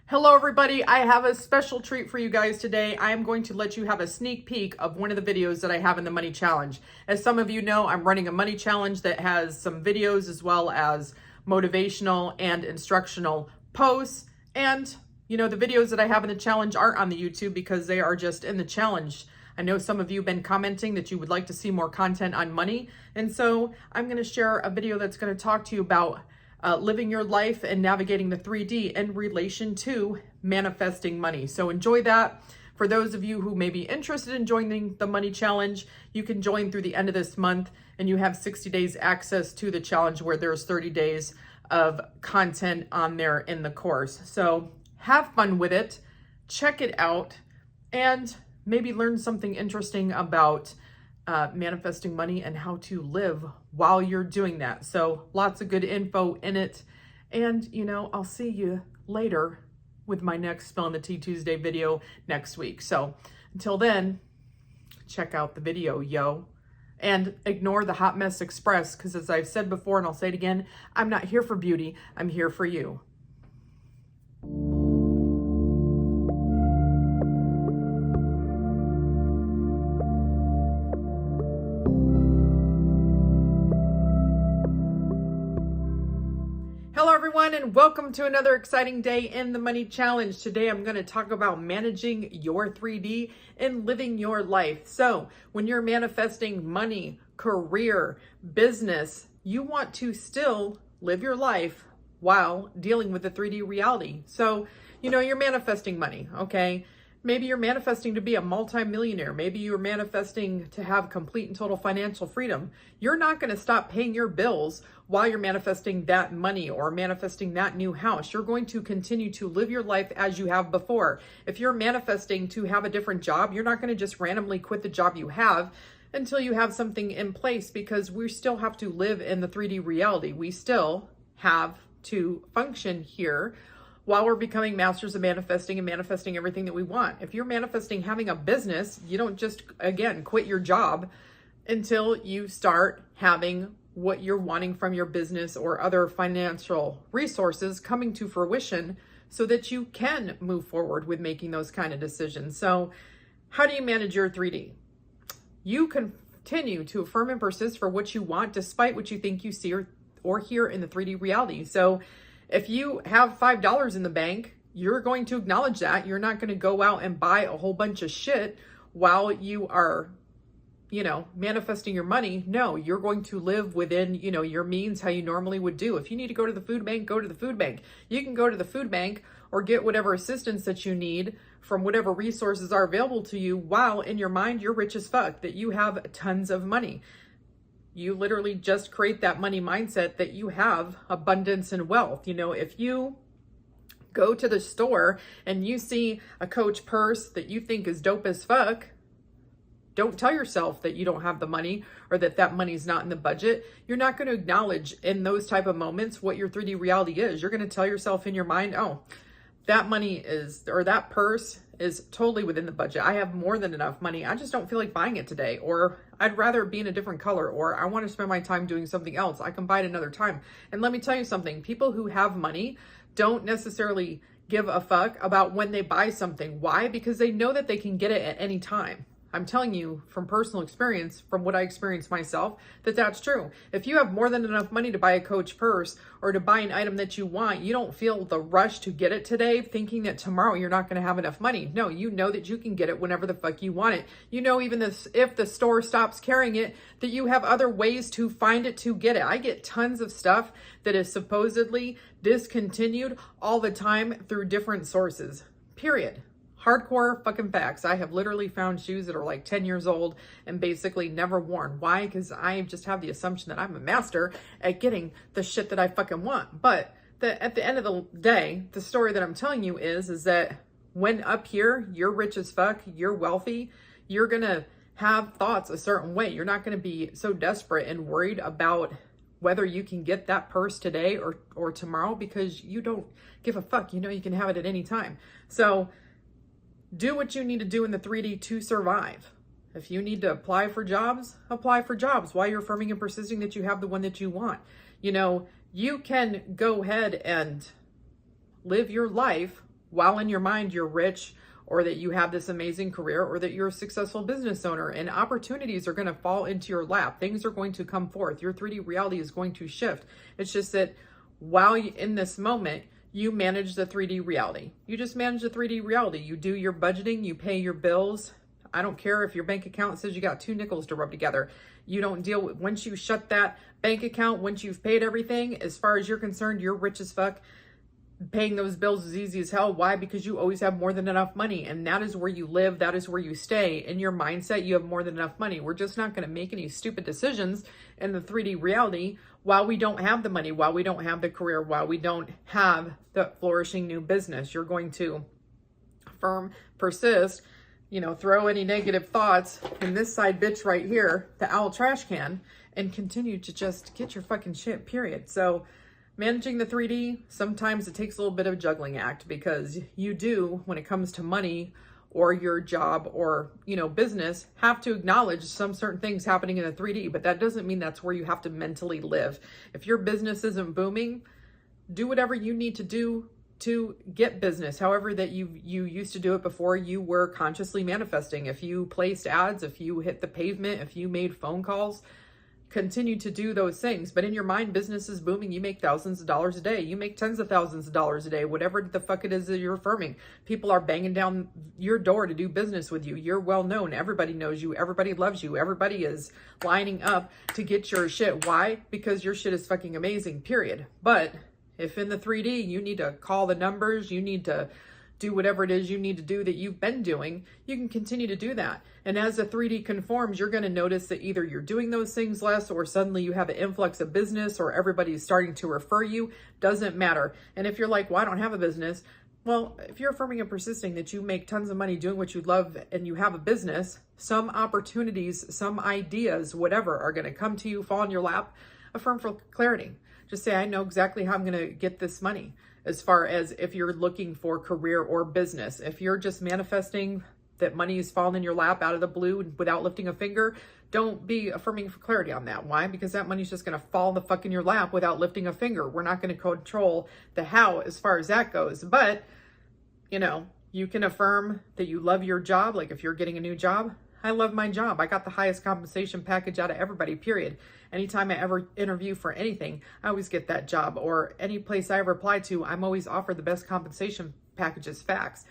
Hello everybody, I have a special treat for you guys today. I am going to let you have a sneak peek of one of the videos that I have in the money challenge. As some of you know, I'm running a money challenge that has some videos as well as motivational and instructional posts. And the videos that I have in the challenge aren't on the YouTube because they are just in the challenge. I know some of you have been commenting that you would like to see more content on money. And so I'm going to share a video that's going to talk to you about living your life and navigating the 3D in relation to manifesting money. So enjoy that. For those of you who may be interested in joining the money challenge, you can join through the end of this month and you have 60 days access to the challenge where there's 30 days of content on there in the course. So have fun with it, check it out, and maybe learn something interesting about manifesting money and how to live while you're doing that. So lots of good info in it. And, I'll see you later with my next Spilling the Tea Tuesday video next week. So until then, check out the video, yo. And ignore the Hot Mess Express, because as I've said before, and I'll say it again, I'm not here for beauty, I'm here for you. Hello everyone, and welcome to another exciting day in the Money Challenge. Today I'm going to talk about managing your 3D and living your life. So when you're manifesting money, career, business, you want to still live your life while dealing with the 3D reality. So, you're manifesting money, okay? Maybe you're manifesting to be a multimillionaire. Maybe you're manifesting to have complete and total financial freedom. You're not going to stop paying your bills while you're manifesting that money or manifesting that new house. You're going to continue to live your life as you have before. If you're manifesting to have a different job, you're not going to just randomly quit the job you have until you have something in place, because we still have to live in the 3D reality. We still have to function here while we're becoming masters of manifesting and manifesting everything that we want. If you're manifesting having a business, you don't just, again, quit your job until you start having what you're wanting from your business or other financial resources coming to fruition so that you can move forward with making those kind of decisions. So how do you manage your 3D? You continue to affirm and persist for what you want despite what you think you see or hear in the 3D reality. So if you have $5 in the bank, you're going to acknowledge that. You're not going to go out and buy a whole bunch of shit while you are, manifesting your money. No, you're going to live within, your means, how you normally would do. If you need to go to the food bank, go to the food bank. You can go to the food bank or get whatever assistance that you need from whatever resources are available to you while in your mind, you're rich as fuck, that you have tons of money. You literally just create that money mindset that you have abundance and wealth. If you go to the store and you see a Coach purse that you think is dope as fuck, don't tell yourself that you don't have the money or that money's not in the budget. You're not going to acknowledge in those type of moments what your 3D reality is. You're going to tell yourself in your mind, oh, that money is, or that purse is totally within the budget. I have more than enough money. I just don't feel like buying it today. Or I'd rather it be in a different color, or I want to spend my time doing something else. I can buy it another time. And let me tell you something, people who have money don't necessarily give a fuck about when they buy something. Why? Because they know that they can get it at any time. I'm telling you from personal experience, from what I experienced myself, that that's true. If you have more than enough money to buy a Coach purse or to buy an item that you want, you don't feel the rush to get it today thinking that tomorrow you're not going to have enough money. No, you know that you can get it whenever the fuck you want it. Even if the store stops carrying it, that you have other ways to find it to get it. I get tons of stuff that is supposedly discontinued all the time through different sources, period. Hardcore fucking facts. I have literally found shoes that are like 10 years old and basically never worn. Why? Because I just have the assumption that I'm a master at getting the shit that I fucking want. But at the end of the day, the story that I'm telling you is that when up here, you're rich as fuck, you're wealthy, you're going to have thoughts a certain way. You're not going to be so desperate and worried about whether you can get that purse today or tomorrow, because you don't give a fuck. You can have it at any time. So do what you need to do in the 3D to survive. If you need to apply for jobs while you're affirming and persisting that you have the one that you want. You can go ahead and live your life while in your mind you're rich, or that you have this amazing career, or that you're a successful business owner, and opportunities are going to fall into your lap. Things are going to come forth. Your 3D reality is going to shift. It's just that while in this moment, you manage the 3D reality. You just manage the 3D reality. You do your budgeting, you pay your bills. I don't care if your bank account says you got 2 nickels to rub together. You don't deal with, once you shut that bank account, once you've paid everything, as far as you're concerned, you're rich as fuck. Paying those bills is easy as hell. Why? Because you always have more than enough money, and that is where you live. That is where you stay. In your mindset, you have more than enough money. We're just not going to make any stupid decisions in the 3D reality while we don't have the money, while we don't have the career, while we don't have the flourishing new business. You're going to affirm, persist, throw any negative thoughts in this side bitch right here, the owl trash can, and continue to just get your fucking shit, period. So managing the 3D, sometimes it takes a little bit of a juggling act, because you do, when it comes to money or your job or, business, have to acknowledge some certain things happening in the 3D, but that doesn't mean that's where you have to mentally live. If your business isn't booming, do whatever you need to do to get business, however that you used to do it before you were consciously manifesting. If you placed ads, if you hit the pavement, if you made phone calls, continue to do those things. But in your mind, business is booming. You make thousands of dollars a day. You make tens of thousands of dollars a day, whatever the fuck it is that you're affirming. People are banging down your door to do business with you. You're well known. Everybody knows you. Everybody loves you. Everybody is lining up to get your shit. Why? Because your shit is fucking amazing, period. But if in the 3D, you need to call the numbers, you need to do whatever it is you need to do that you've been doing, you can continue to do that. And as the 3D conforms, you're going to notice that either you're doing those things less, or suddenly you have an influx of business, or everybody's starting to refer you. Doesn't matter. And if you're like, well, I don't have a business. Well, if you're affirming and persisting that you make tons of money doing what you love and you have a business, some opportunities, some ideas, whatever, are going to come to you, fall in your lap. Affirm for clarity. Just say, I know exactly how I'm going to get this money. As far as if you're looking for career or business, if you're just manifesting that money is falling in your lap out of the blue without lifting a finger, don't be affirming for clarity on that. Why? Because that money's just going to fall in the fuck in your lap without lifting a finger. We're not going to control the how as far as that goes. But, you can affirm that you love your job. Like if you're getting a new job, I love my job. I got the highest compensation package out of everybody, period. Anytime I ever interview for anything, I always get that job. Or any place I ever apply to, I'm always offered the best compensation packages, facts.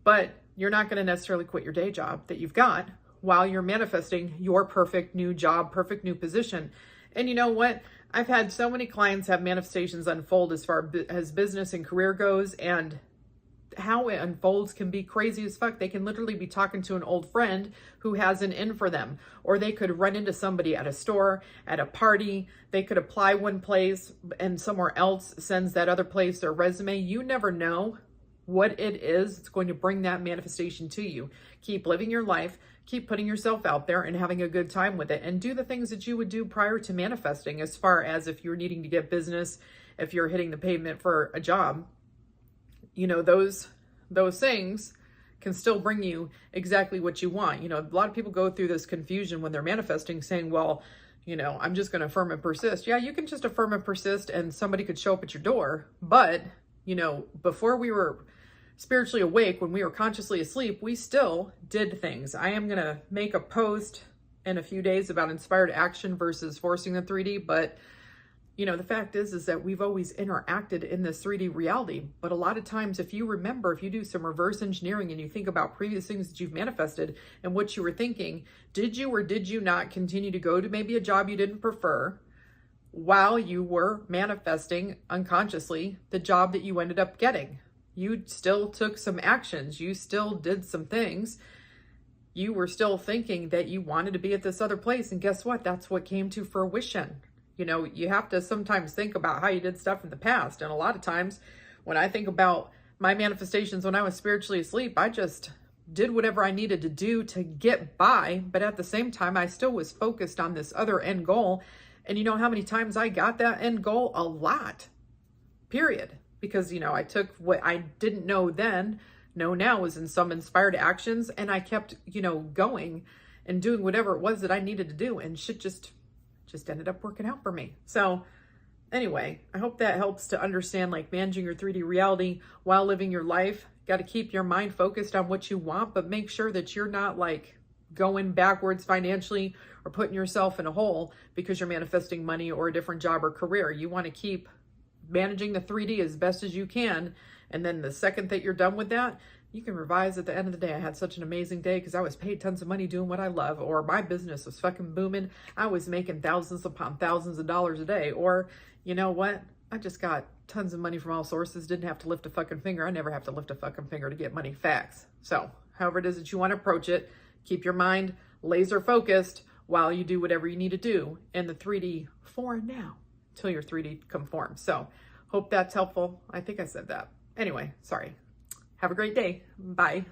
But you're not going to necessarily quit your day job that you've got while you're manifesting your perfect new job, perfect new position. And you know what? I've had so many clients have manifestations unfold as far as business and career goes, and how it unfolds can be crazy as fuck. They can literally be talking to an old friend who has an in for them, or they could run into somebody at a store, at a party. They could apply one place and somewhere else sends that other place their resume. You never know what it is that's going to bring that manifestation to you. Keep living your life, keep putting yourself out there and having a good time with it, and do the things that you would do prior to manifesting, as far as if you're needing to get business, if you're hitting the pavement for a job. Those things can still bring you exactly what you want. A lot of people go through this confusion when they're manifesting, saying, well, I'm just going to affirm and persist. Yeah, you can just affirm and persist and somebody could show up at your door. But, before we were spiritually awake, when we were consciously asleep, we still did things. I am going to make a post in a few days about inspired action versus forcing the 3D, but the fact is that we've always interacted in this 3D reality. But a lot of times, if you remember, if you do some reverse engineering and you think about previous things that you've manifested and what you were thinking, did you or did you not continue to go to maybe a job you didn't prefer while you were manifesting unconsciously the job that you ended up getting? You still took some actions. You still did some things. You were still thinking that you wanted to be at this other place. And guess what? That's what came to fruition. You have to sometimes think about how you did stuff in the past. And a lot of times when I think about my manifestations when I was spiritually asleep, I just did whatever I needed to do to get by. But at the same time, I still was focused on this other end goal. And you know how many times I got that end goal? A lot, period. Because, I took what I didn't know then, know now, was in some inspired actions. And I kept, going and doing whatever it was that I needed to do. And shit just ended up working out for me. So anyway, I hope that helps to understand, like, managing your 3D reality while living your life. got to keep your mind focused on what you want, but make sure that you're not like going backwards financially or putting yourself in a hole because you're manifesting money or a different job or career. You want to keep managing the 3D as best as you can. And then the second that you're done with that, you can revise at the end of the day. I had such an amazing day because I was paid tons of money doing what I love, or my business was fucking booming. I was making thousands upon thousands of dollars a day. Or, you know what? I just got tons of money from all sources. Didn't have to lift a fucking finger. I never have to lift a fucking finger to get money. Facts. So however it is that you want to approach it, keep your mind laser focused while you do whatever you need to do in the 3D for now till your 3D conforms. So hope that's helpful. I think I said that. Anyway, sorry. Have a great day. Bye.